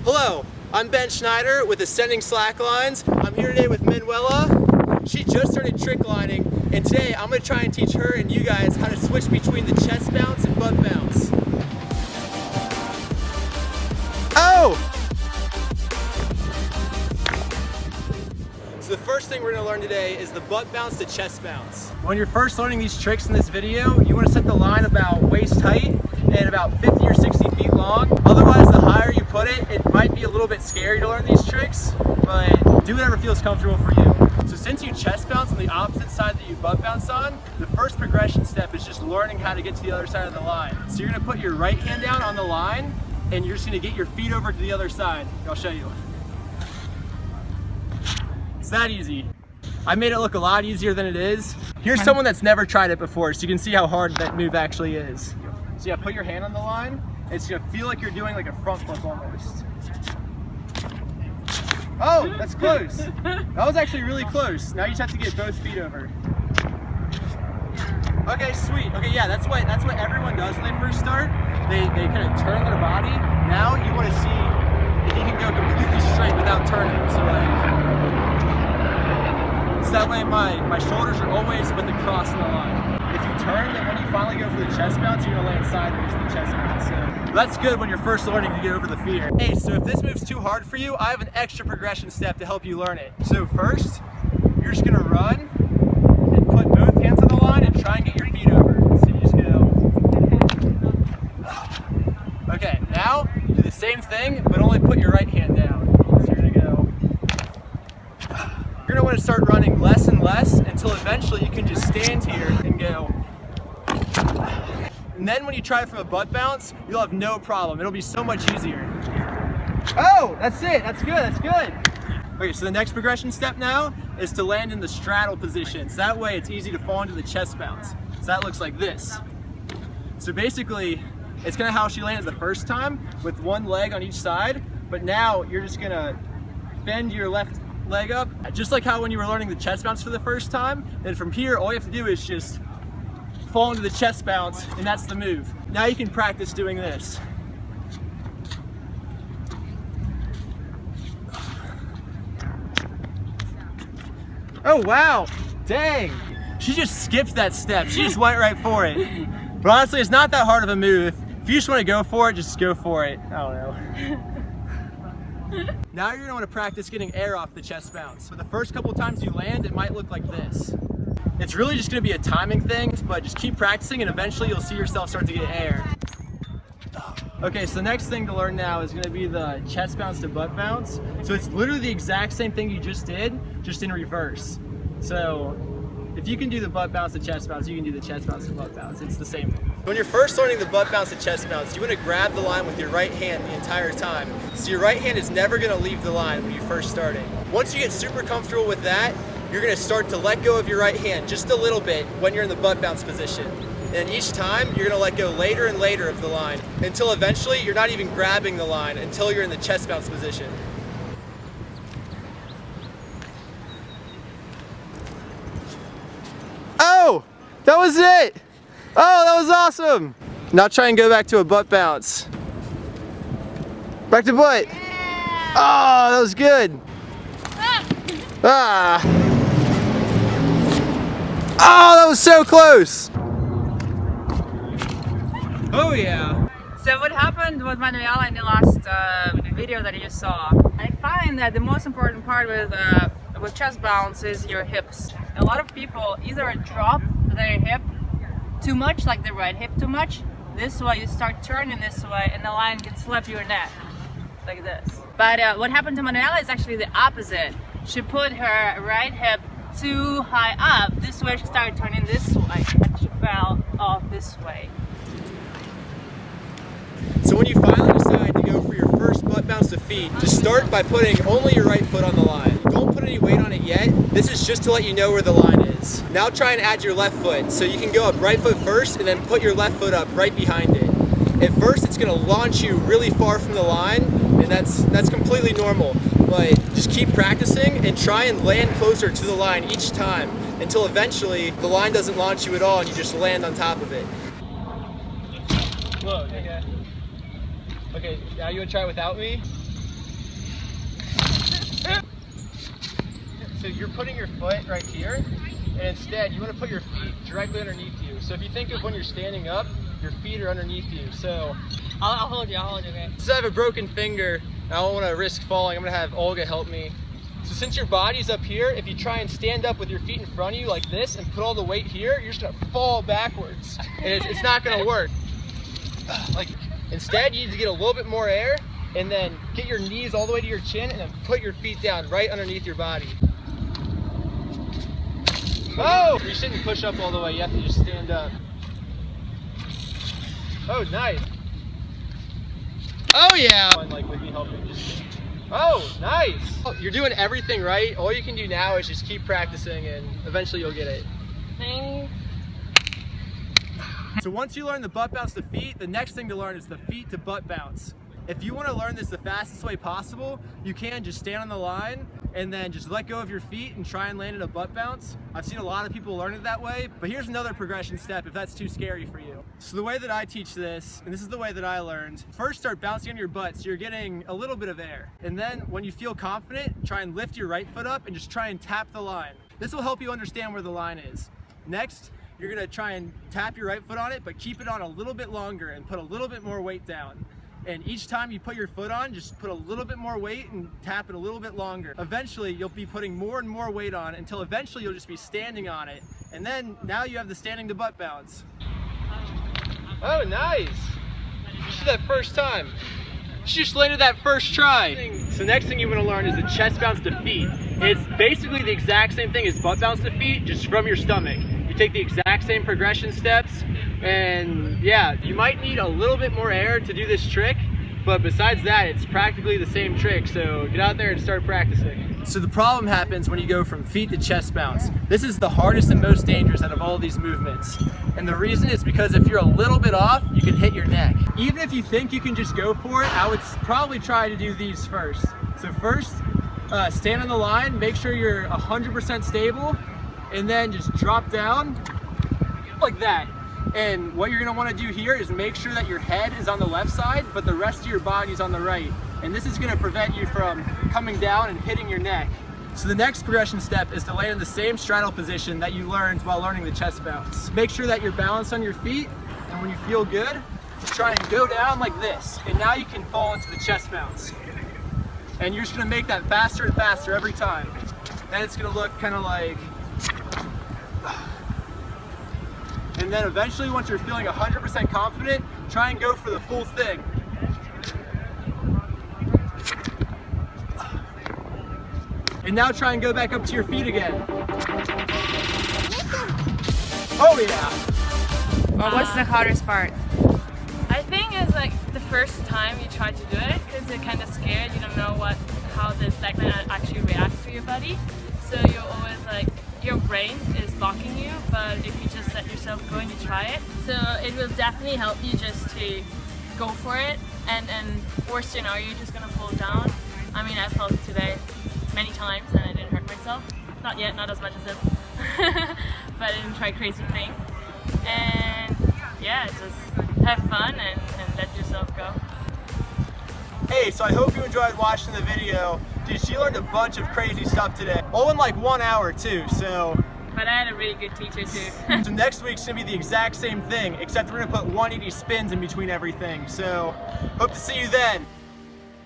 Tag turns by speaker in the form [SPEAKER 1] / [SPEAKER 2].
[SPEAKER 1] Hello, I'm Ben Schneider with Ascending Slacklines. I'm here today with Manuela. She just started tricklining, and today I'm going to try and teach her and you guys how to switch between the chest bounce and butt bounce. Oh! So the first thing we're going to learn today is the butt bounce to chest bounce. When you're first learning these tricks in this video, you want to set the line about waist height and about 50 or 60 feet long. Otherwise, the higher you put it, it might be a little bit scary to learn these tricks, but do whatever feels comfortable for you. So since you chest bounce on the opposite side that you butt bounce on, the first progression step is just learning how to get to the other side of the line. So you're gonna put your right hand down on the line, and you're just gonna get your feet over to the other side. I'll show you. It's that easy. I made it look a lot easier than it is. Here's someone that's never tried it before, so you can see how hard that move actually is. So yeah, put your hand on the line. It's gonna feel like you're doing like a front flip almost. Oh, that's close. That was actually really close. Now you just have to get both feet over. Okay, sweet. Okay, yeah, that's what everyone does when they first start. They kind of turn their body. Now you want to see if you can go completely straight without turning. So that way my shoulders are always with the cross in the line. If you turn, then when you finally go for the chest bounce, you're gonna land sideways in the chest bounce. So that's good when you're first learning to get over the fear. Hey, so if this move's too hard for you, I have an extra progression step to help you learn it. So first, you're just gonna run and put both hands on the line and try and get your feet over. So you just go. Okay, now do the same thing, but only put your right hand down. So you're gonna go. You're gonna want to start running less and less until eventually you can just stand here and go. And then when you try it from a butt bounce, you'll have no problem. It'll be so much easier. Oh, that's it. That's good. That's good. Okay, so the next progression step now is to land in the straddle position. So that way it's easy to fall into the chest bounce. So that looks like this. So basically, it's kind of how she landed the first time with one leg on each side, but now you're just gonna bend your left leg up, just like how when you were learning the chest bounce for the first time. And from here, all you have to do is just fall into the chest bounce, and that's the move. Now you can practice doing this. Oh wow, dang. She just skipped that step. She just went right for it. But honestly, it's not that hard of a move. If you just want to go for it, just go for it. I don't know. Now you're gonna want to practice getting air off the chest bounce. For the first couple times you land, it might look like this. It's really just gonna be a timing thing, but just keep practicing and eventually you'll see yourself start to get air. Okay, so the next thing to learn now is gonna be the chest bounce to butt bounce. So it's literally the exact same thing you just did, just in reverse. So if you can do the butt bounce to chest bounce, you can do the chest bounce to butt bounce. It's the same thing. When you're first learning the butt bounce to chest bounce, you want to grab the line with your right hand the entire time. So your right hand is never going to leave the line when you first starting. Once you get super comfortable with that, you're going to start to let go of your right hand just a little bit when you're in the butt bounce position. And each time, you're going to let go later and later of the line until eventually you're not even grabbing the line until you're in the chest bounce position. Oh, that was it. Oh, that was awesome. Now try and go back to a butt bounce. Back to butt. Yeah. Oh, that was good. Ah. Oh, that was so close. Oh yeah.
[SPEAKER 2] So what happened with Manuela in the last video that you saw? I find that the most important part with chest bounce is your hips. A lot of people either drop their hip too much, like the right hip too much. This way you start turning this way and the line can slap your neck like this. But what happened to Manuela is actually the opposite. She put her right hip too high up. This way she started turning this way and she fell off this way.
[SPEAKER 1] So when you finally decide to go for your first butt bounce to feet, just start by putting only your right foot on the line. Don't put any weight on it yet. This is just to let you know where the line is. Now try and add your left foot. So you can go up right foot first and then put your left foot up right behind it. At first it's gonna launch you really far from the line, and that's completely normal. But just keep practicing and try and land closer to the line each time until eventually the line doesn't launch you at all and you just land on top of it. Whoa, okay. Okay, now you wanna try it without me? So you're putting your foot right here, and instead you want to put your feet directly underneath you. So if you think of when you're standing up, your feet are underneath you. So
[SPEAKER 2] I'll hold you, okay?
[SPEAKER 1] since I have a broken finger, and I don't want to risk falling, I'm going to have Olga help me. So since your body's up here, if you try and stand up with your feet in front of you like this and put all the weight here, you're just going to fall backwards. And it's not going to work. Like, instead, you need to get a little bit more air, and then get your knees all the way to your chin, and then put your feet down right underneath your body. Oh! You shouldn't push up all the way, you have to just stand up. Oh, nice. Oh yeah! Like with me helping just... Oh, nice! You're doing everything right. All you can do now is just keep practicing, and eventually you'll get it.
[SPEAKER 2] Thanks.
[SPEAKER 1] So once you learn the butt bounce to feet, the next thing to learn is the feet to butt bounce. If you want to learn this the fastest way possible, you can just stand on the line and then just let go of your feet and try and land in a butt bounce. I've seen a lot of people learn it that way, but here's another progression step if that's too scary for you. So the way that I teach this, and this is the way that I learned, first start bouncing on your butt so you're getting a little bit of air. And then when you feel confident, try and lift your right foot up and just try and tap the line. This will help you understand where the line is. Next, you're gonna try and tap your right foot on it, but keep it on a little bit longer and put a little bit more weight down. And each time you put your foot on, just put a little bit more weight and tap it a little bit longer. Eventually, you'll be putting more and more weight on until eventually you'll just be standing on it. And then now you have the standing to butt bounce. Oh, nice. You did that first time. You just landed that first try. So next thing you want to learn is the chest bounce to feet. It's basically the exact same thing as butt bounce to feet, just from your stomach. You take the exact same progression steps, and yeah, you might need a little bit more air to do this trick, but besides that, it's practically the same trick, so get out there and start practicing. So the problem happens when you go from feet to chest bounce. This is the hardest and most dangerous out of all these movements. And the reason is because if you're a little bit off, you can hit your neck. Even if you think you can just go for it, I would probably try to do these first. So first, stand on the line, make sure you're 100% stable, and then just drop down like that. And what you're gonna wanna do here is make sure that your head is on the left side, but the rest of your body is on the right. And this is gonna prevent you from coming down and hitting your neck. So the next progression step is to land in the same straddle position that you learned while learning the chest bounce. Make sure that you're balanced on your feet, and when you feel good, just try and go down like this. And now you can fall into the chest bounce. And you're just gonna make that faster and faster every time. Then it's gonna look kind of like, and then eventually once you're feeling 100% confident, try and go for the full thing. And now try and go back up to your feet again. Oh yeah!
[SPEAKER 2] Well, what's the hardest part?
[SPEAKER 3] I think it's like the first time you try to do it, because you're kind of scared, you don't know how the slackline actually reacts to your body. So you're always like, your brain is blocking you, but if you just let yourself go and you try it, so it will definitely help you just to go for it, and worst scenario, you're just gonna fall down. I mean, I fell today many times and I didn't hurt myself. Not yet, not as much as him. But I didn't try crazy things. And yeah, just have fun and let yourself go.
[SPEAKER 1] Hey, so I hope you enjoyed watching the video. Dude, she learned a bunch of crazy stuff today. All in like 1 hour too, so.
[SPEAKER 3] But I had a really good teacher too.
[SPEAKER 1] So next week's gonna be the exact same thing, except we're gonna put 180 spins in between everything. So, hope to see you then.